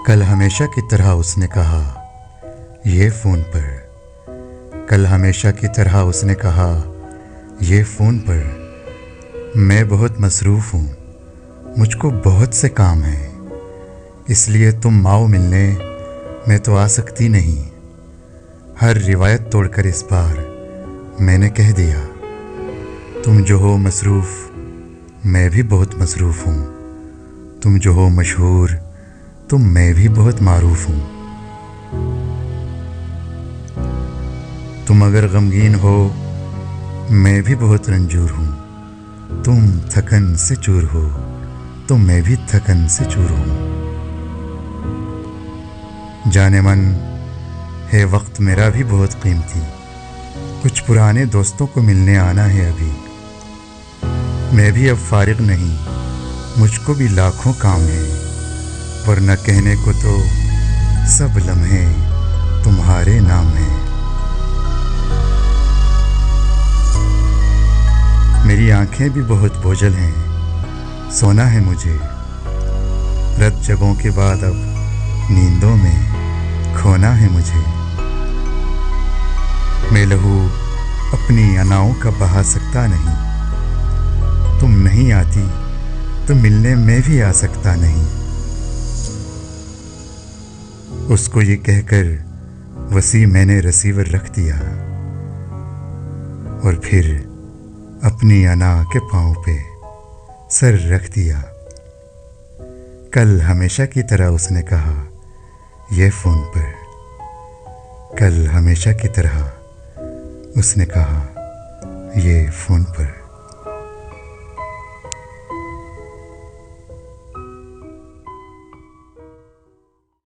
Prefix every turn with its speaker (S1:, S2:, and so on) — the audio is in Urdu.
S1: کل ہمیشہ کی طرح اس نے کہا یہ فون پر، کل ہمیشہ کی طرح اس نے کہا یہ فون پر، میں بہت مصروف ہوں، مجھ کو بہت سے کام ہیں، اس لیے تم آؤ ملنے، میں تو آ سکتی نہیں۔ ہر روایت توڑ کر اس بار میں نے کہہ دیا، تم جو ہو مصروف میں بھی بہت مصروف ہوں، تم جو ہو مشہور تو میں بھی بہت معروف ہوں۔ تم اگر غمگین ہو میں بھی بہت رنجور ہوں، تم تھکن سے چور ہو تو میں بھی تھکن سے چور ہوں۔ جانے من ہے وقت میرا بھی بہت قیمتی، کچھ پرانے دوستوں کو ملنے آنا ہے ابھی، میں بھی اب فارغ نہیں، مجھ کو بھی لاکھوں کام ہیں، ورنہ کہنے کو تو سب لمحے تمہارے نام ہیں۔ میری آنکھیں بھی بہت بوجھل ہیں، سونا ہے مجھے، رت جگوں کے بعد اب نیندوں میں کھونا ہے مجھے۔ میں لہو اپنی اناؤں کا بہا سکتا نہیں، تم نہیں آتی تو ملنے میں بھی آ سکتا نہیں۔ اس کو یہ کہہ کر وسیع میں نے ریسیور رکھ دیا، اور پھر اپنی انا کے پاؤں پہ سر رکھ دیا۔ کل ہمیشہ کی طرح اس نے کہا یہ فون پر، کل ہمیشہ کی طرح اس نے کہا یہ فون پر۔